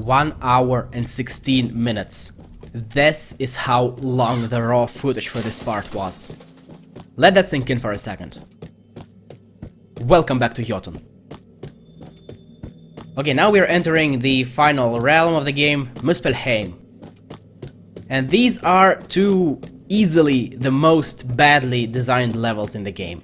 1 hour and 16 minutes. This is how long the raw footage for this part was. Let that sink in for a second. Welcome back to Jotun. Okay, now we're entering the final realm of the game, Muspelheim. And these are two easily the most badly designed levels in the game.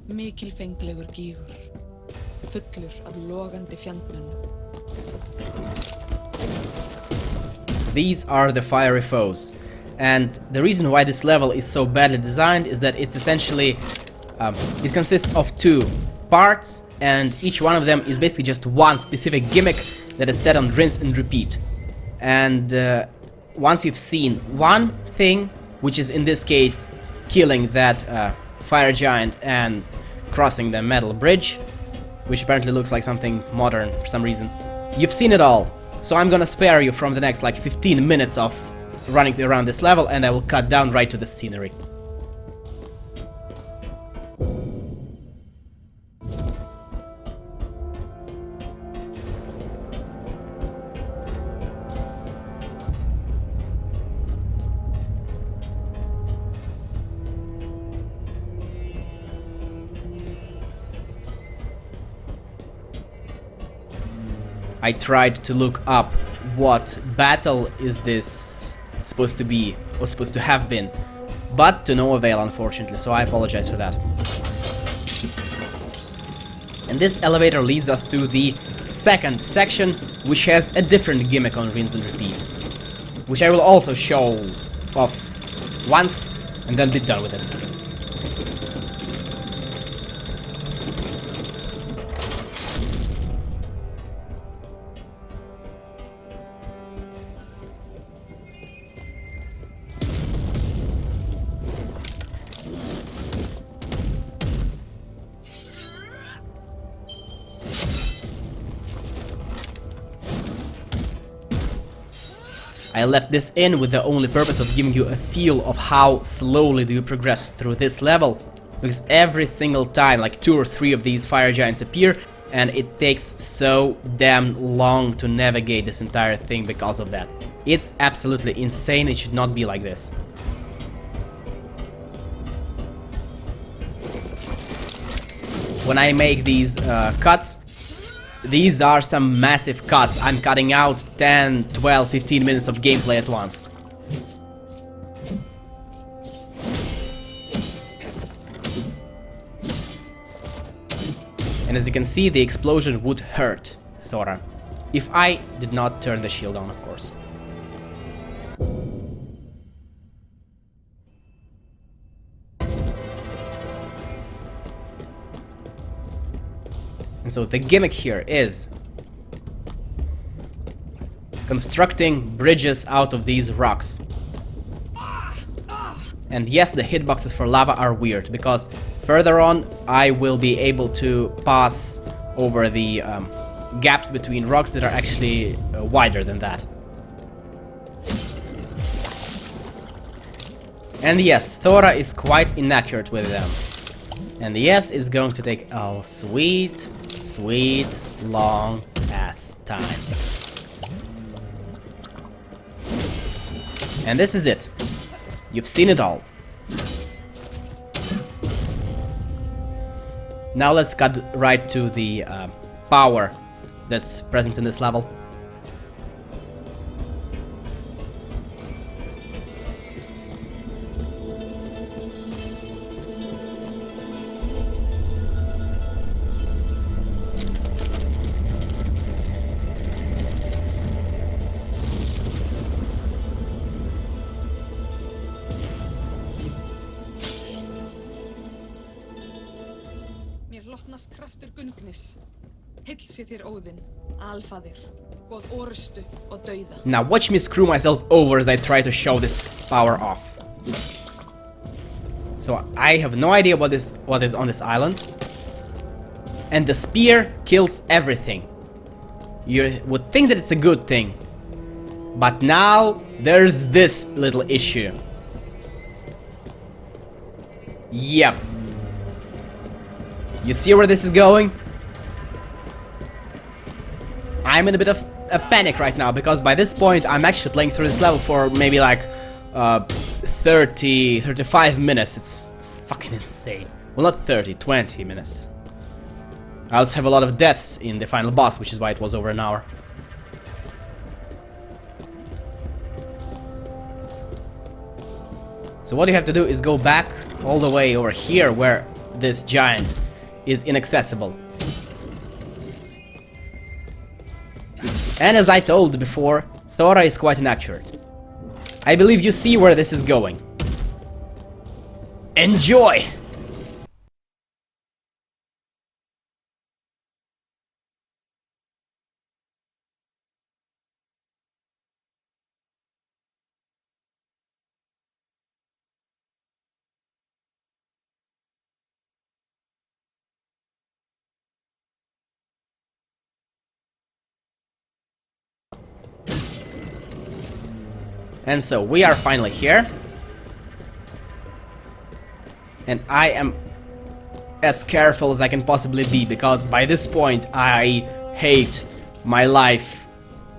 Mikilfenglegur gígur, fullur af logandi fjandmönnum. These are the fiery foes, and the reason why this level is so badly designed is that it's essentially it consists of two parts, and each one of them is basically just one specific gimmick that is set on rinse and repeat. And once you've seen one thing, which is in this case killing that fire giant and crossing the metal bridge, which apparently looks like something modern for some reason, you've seen it all. So I'm gonna spare you from the next like 15 minutes of running around this level, and I will cut down right to the scenery. I tried to look up what battle is this supposed to be, or supposed to have been, but to no avail, unfortunately, so I apologize for that. And this elevator leads us to the second section, which has a different gimmick on rinse and repeat, which I will also show off once and then be done with it. I left this in with the only purpose of giving you a feel of how slowly do you progress through this level, because every single time like 2 or 3 of these fire giants appear, and it takes so damn long to navigate this entire thing because of that. It's absolutely insane, it should not be like this. When I make these cuts, these are some massive cuts. I'm cutting out 10, 12, 15 minutes of gameplay at once. And as you can see, the explosion would hurt Thora, if I did not turn the shield on, of course. And so the gimmick here is constructing bridges out of these rocks. And yes, the hitboxes for lava are weird, because further on I will be able to pass over the gaps between rocks that are actually wider than that. And yes, Thora is quite inaccurate with them. And yes, it's going to take a sweet, long ass time. And this is it. You've seen it all. Now let's cut right to the power that's present in this level. Kraftur Gungnis. Heill sé þér Óðinn, alfaðir, góð orustu og dauða. Now watch me screw myself over as I try to show this power off. So I have no idea what is on this island. And the spear kills everything. You would think that it's a good thing, But now there's this little issue. Yep. You see where this is going? I'm in a bit of a panic right now, because by this point I'm actually playing through this level for maybe like 35 minutes. It's fucking insane. Well, not 30, 20 minutes. I also have a lot of deaths in the final boss, which is why it was over an hour. So what you have to do is go back all the way over here where this giant is inaccessible. And as I told before, Thora is quite inaccurate. I believe you see where this is going. Enjoy! And so we are finally here. And I am as careful as I can possibly be, because by this point I hate my life.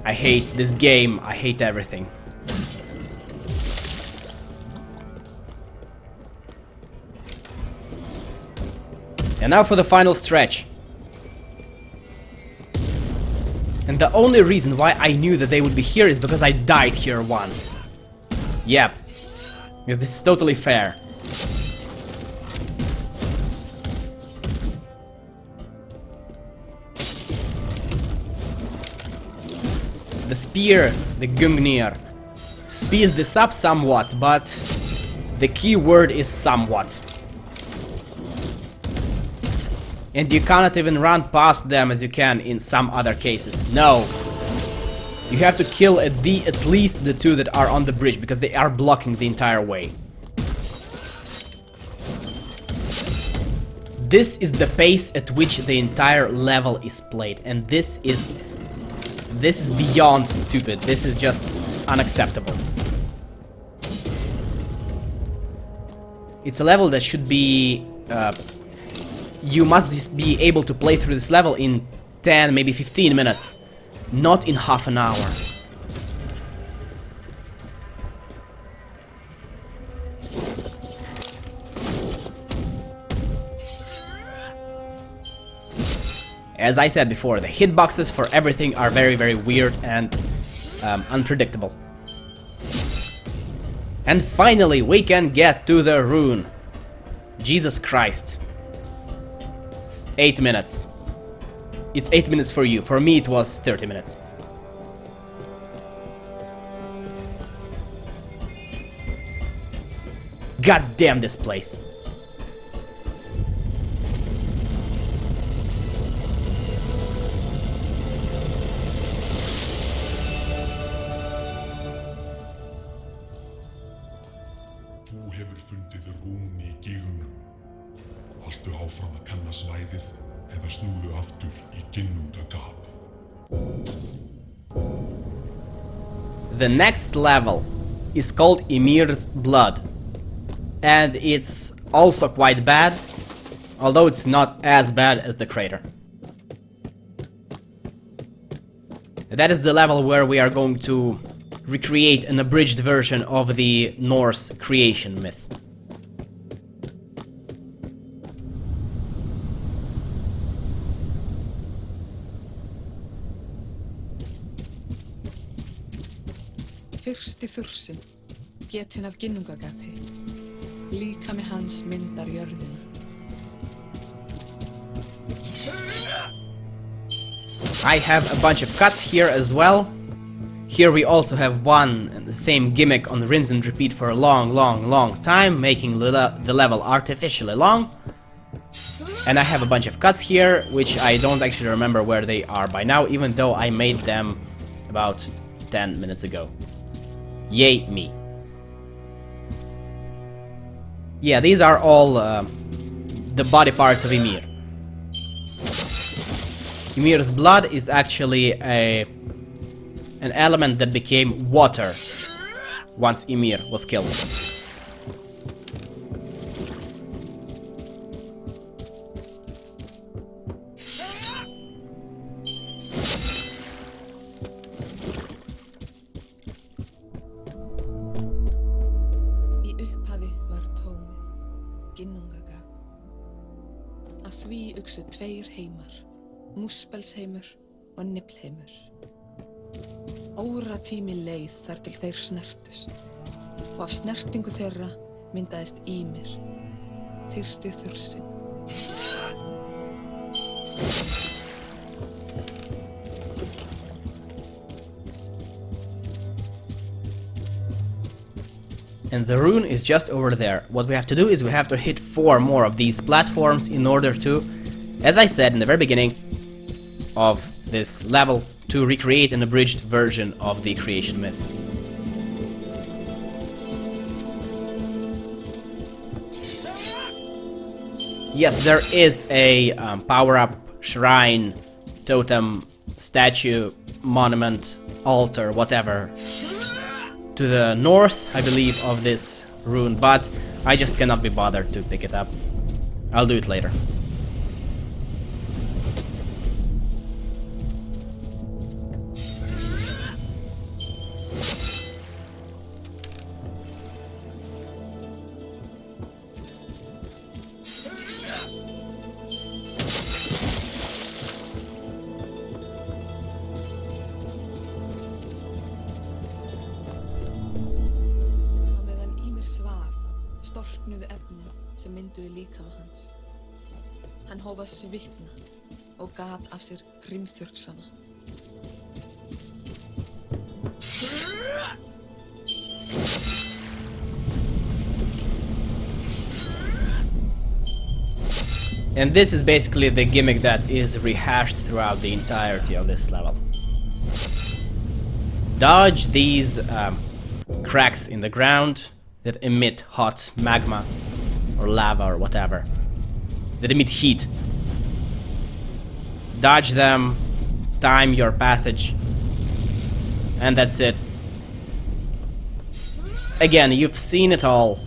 I hate this game. I hate everything. And now for the final stretch. And the only reason why I knew that they would be here is because I died here once. Yep. Because this is totally fair. The spear, the Gungnir, speeds this up somewhat, but the key word is somewhat. And you cannot even run past them as you can in some other cases. No. You have to kill at least the two that are on the bridge, because they are blocking the entire way. This is the pace at which the entire level is played, and this is beyond stupid. This is just unacceptable. It's a level that should be you must just be able to play through this level in 10, maybe 15 minutes, not in half an hour. As I said before, the hitboxes for everything are very, very weird and unpredictable. And finally, we can get to the rune. Jesus Christ. It's 8 minutes. It's 8 minutes for you. For me, it was 30 minutes. God damn this place. Þú hefur fundið rún í gígnum. Haltu áfram að kanna svæðið eða snúðu aftur í Ginnungagap. The next level is called Ymir's Blood, and it's also quite bad, although it's not as bad as the crater. That is the level where we are going to recreate an abridged version of the Norse creation myth. Fyrsti þursinn, getinn af Ginnungagapi. Líkami hans myndar jörðina. I have a bunch of cuts here as well. Here we also have one and the same gimmick on rinse and repeat for a long time, making the level artificially long. And I have a bunch of cuts here, which I don't actually remember where they are by now, even though I made them about 10 minutes ago. Yay me. Yeah, these are all the body parts of Ymir. Ymir's Blood is actually an element that became water once Ymir was killed. Í upphafi var tómið, ginnungagap. Af því uxu tveir heimar, Muspelheimur og Niflheimur. Óratími leið þar til þeir snertust og af snertingu þeirra myndaðist Ymir, fyrsti þursinn. And the rune is just over there. What we have to do is we have to hit 4 more of these platforms in order to, as I said in the very beginning of this level, to recreate an abridged version of the creation myth. Yes, there is a power-up, shrine, totem, statue, monument, altar, whatever, to the north, I believe, of this rune, but I just cannot be bothered to pick it up. I'll do it later. Storknuðu efnin sem mynduðu líkama hans. Hann hóf að svitna og gat af sér hrimþurrksana. And this is basically the gimmick that is rehashed throughout the entirety of this level. Dodge these cracks in the ground that emit hot magma or lava or whatever, that emit heat. Dodge them, time your passage, and that's it. Again, you've seen it all.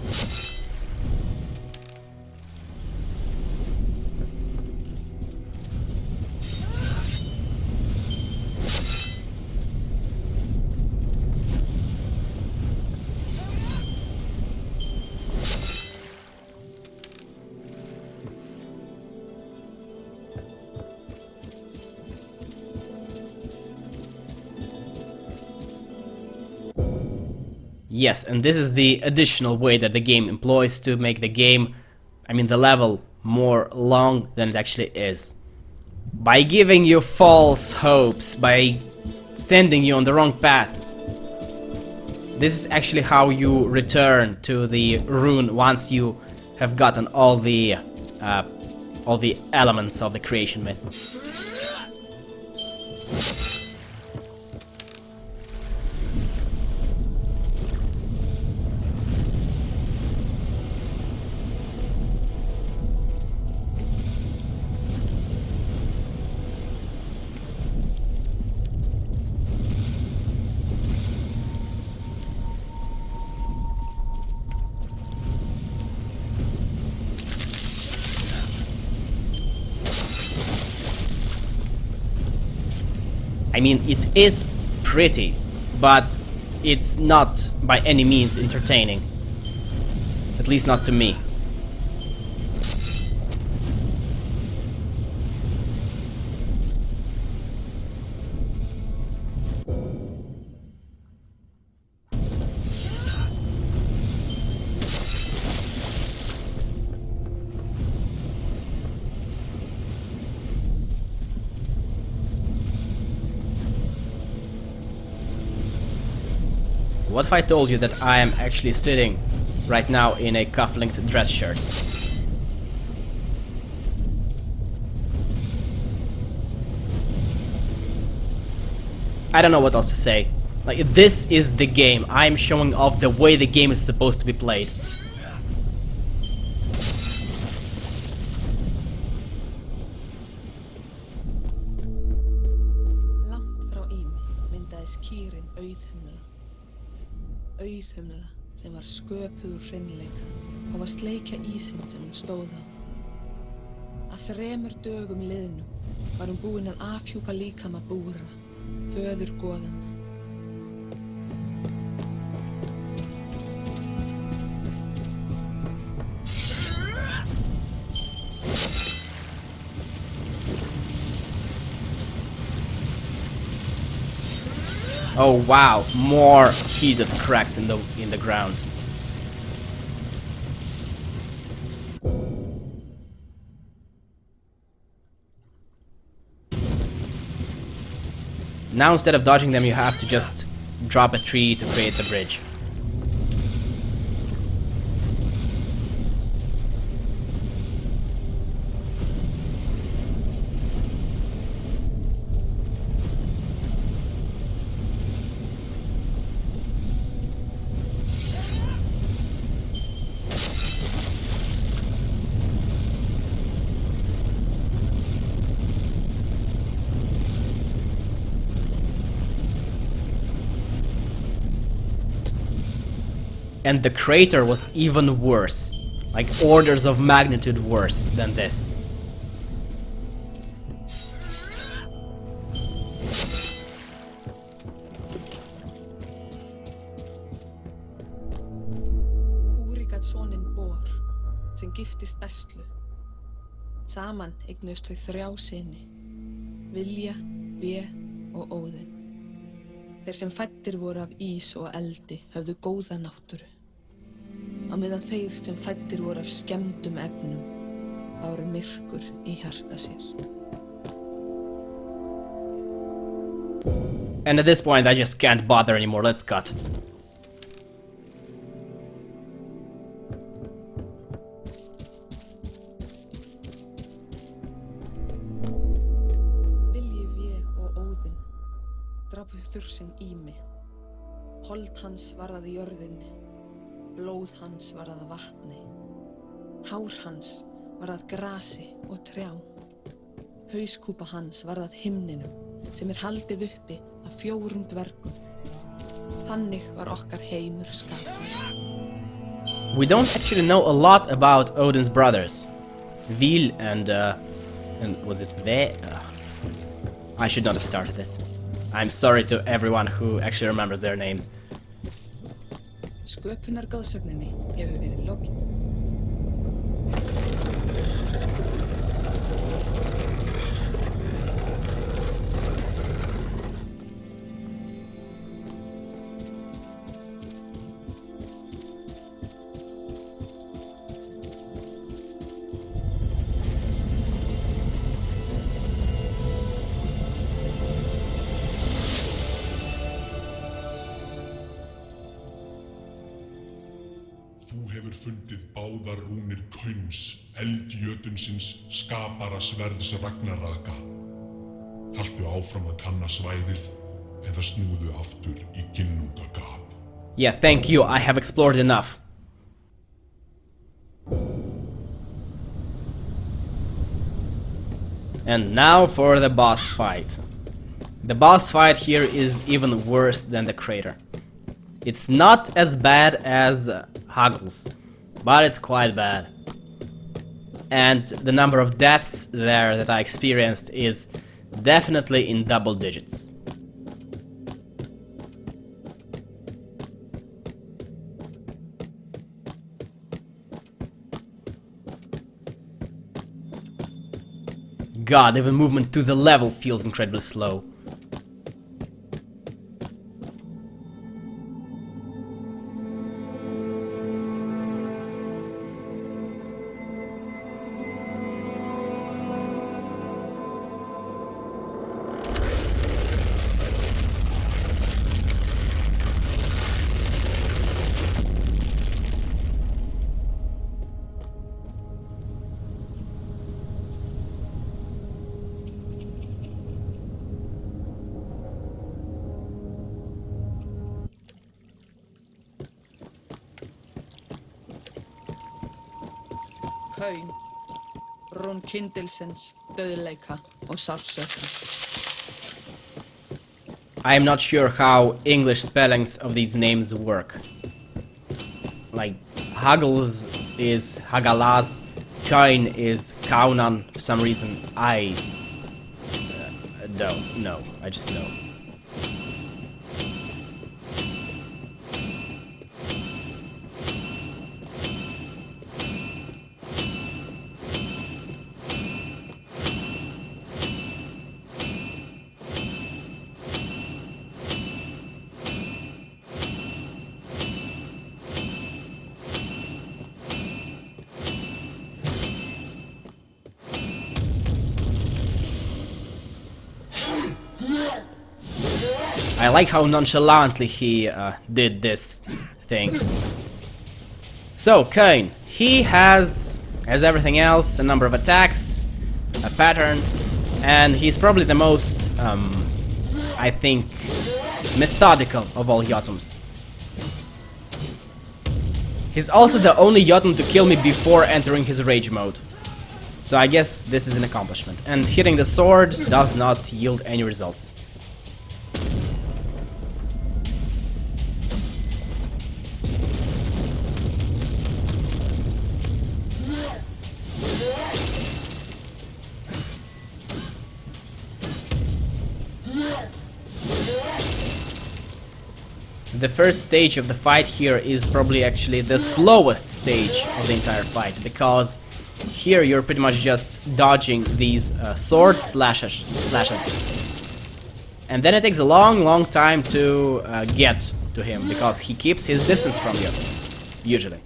Yes, and this is the additional way that the game employs to make the game, the level, more long than it actually is. By giving you false hopes, by sending you on the wrong path. This is actually how you return to the rune once you have gotten all the elements of the creation myth. It is pretty, but it's not by any means entertaining. At least not to me. What if I told you that I am actually sitting right now in a cuff-linked dress shirt? I don't know what else to say. This is the game. I'm showing off the way the game is supposed to be played. Langt frá Ými myndaðist kýr auðhumla sem var sköpuð úr hreinleika og var sleikja ísinn sem hún stóð á. Að 3 dögum liðnum var hún búin að afhjúpa líkama búra, föður goðanna. Oh wow, more heated cracks in the ground. Now instead of dodging them, you have to just drop a tree to create the bridge. And the crater was even worse, like orders of magnitude worse than this. Búri gat soninn Bor, sem giftist Bestlu. Saman eignuðust þau 3 syni, Vilja, Bé og Óðinn. Þeir sem fæddir voru af ís og eldi höfðu góða náttúru. Á meðan þeir sem fæddir voru af skemmdum efnum báru myrkur í hjarta sér. And at this point I just can't bother anymore, let's cut. Vilji, Vé og Óðinn drápu þursinn Ými. Hold hans varð að jörðinni, blóð hans varð að vatni. Hár hans varð að grasi og trjám. Hauskúpa hans varð að himninum, sem haldið uppi af 4 dvergum. Þannig var okkar heimur skapaður. We don't actually know a lot about Odin's brothers, Vil and was it Ve? I should not have started this. I'm sorry to everyone who actually remembers their names. Sköpunargoðsögninni hefur verið lokið. Þú hefur fundið báðar rúnir Kauns, eldjötunsins, skapara sverðs Ragnaraka. Haltu áfram að kanna svæðið, eða snúðu aftur í Ginnungagap. Yeah, thank you, I have explored enough. And now for the boss fight. The boss fight here is even worse than the crater. It's not as bad as Hagel's, but it's quite bad. And the number of deaths there that I experienced is definitely in double digits. God, even movement to the level feels incredibly slow. Kaun, rún kyndilsins, dauðleika og sársauka. I'm not sure how English spellings of these names work. Like, Huggles is Hagalas, Kain is Kaunan. For some reason, I don't know. I just know. I like how nonchalantly he did this thing. So, Kain, he has, as everything else, a number of attacks, a pattern, and he's probably the most, I think, methodical of all Jotuns. He's also the only Jotun to kill me before entering his rage mode. So I guess this is an accomplishment. And hitting the sword does not yield any results. The first stage of the fight here is probably actually the slowest stage of the entire fight, because here you're pretty much just dodging these sword slashes. And then it takes a long time to get to him, because he keeps his distance from you, usually.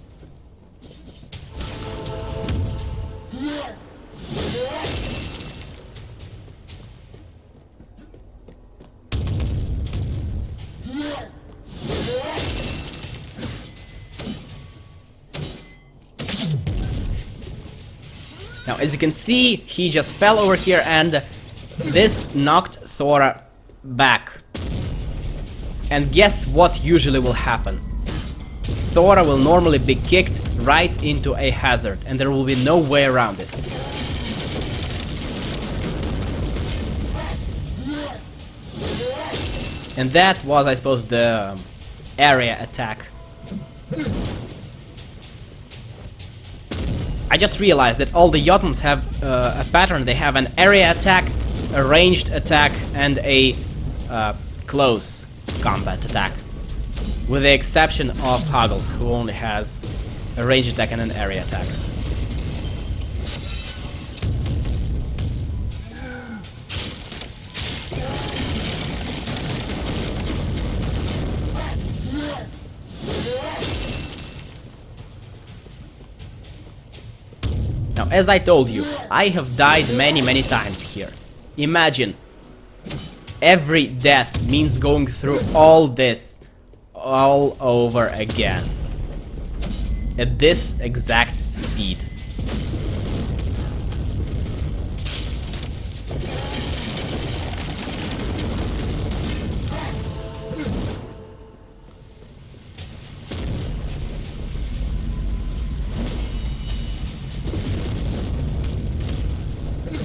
Now, as you can see, he just fell over here, and this knocked Thora back. And guess what usually will happen? Thora will normally be kicked right into a hazard, and there will be no way around this. And that was, I suppose, the area attack. I just realized that all the Jotuns have a pattern. They have an area attack, a ranged attack, and a close combat attack. With the exception of Huggles, who only has a ranged attack and an area attack. Now, as I told you, I have died many times here. Imagine, every death means going through all this all over again. At this exact speed.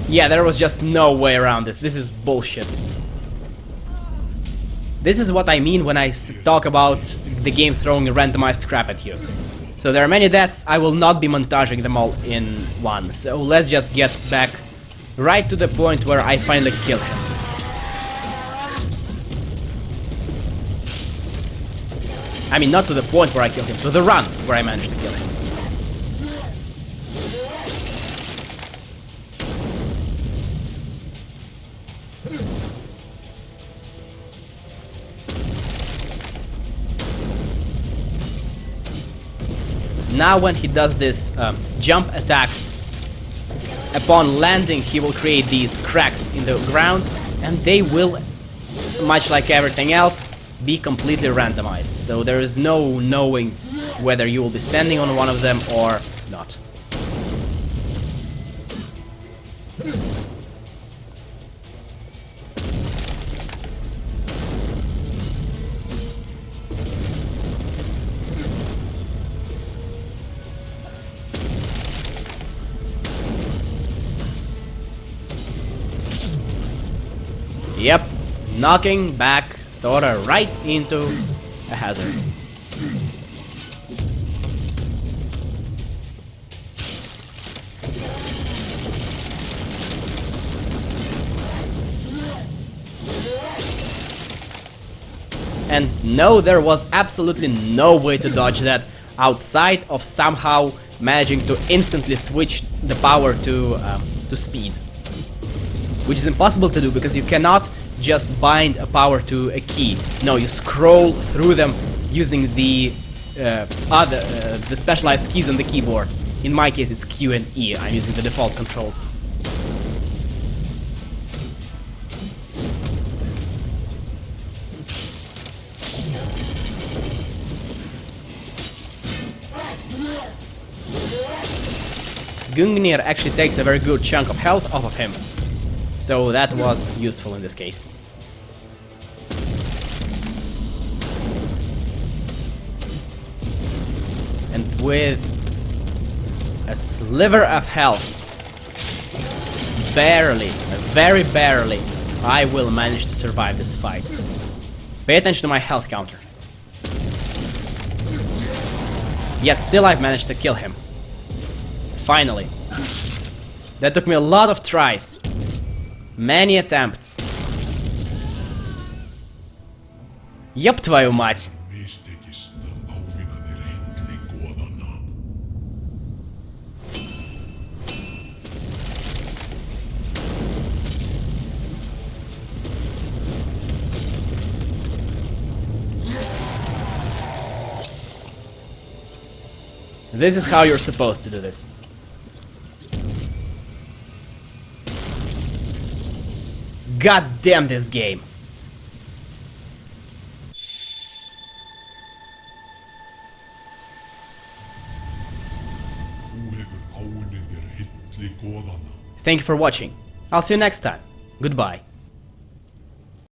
Yeah, there was just no way around this. This is bullshit. This is what I mean when I talk about the game throwing randomized crap at you. So there are many deaths. I will not be montaging them all in one. So let's just get back right to the point where I finally kill him. I mean, not to the point where I kill him, to the run where I managed to kill him. Now when he does this jump attack, upon landing he will create these cracks in the ground, and they will, much like everything else, be completely randomized. So there is no knowing whether you will be standing on one of them or not. Yep, knocking back throw her right into a hazard. And no, there was absolutely no way to dodge that outside of somehow managing to instantly switch the power to speed. Which is impossible to do because you cannot just bind a power to a key. No, you scroll through them using the the specialized keys on the keyboard. In my case it's Q and E, I'm using the default controls. Gungnir actually takes a very good chunk of health off of him, so that was useful in this case. And with a sliver of health, barely, very barely, I will manage to survive this fight. Pay attention to my health counter. Yet still I've managed to kill him. Finally. That took me a lot of tries. Many attempts. Ёб твою мать! Mistekist að ávinna þér heilli goðanna. This is how you're supposed to do this. God damn this game! Þú hefur áunnið þér heilli goðanna. Thank you for watching. I'll see you next time. Goodbye.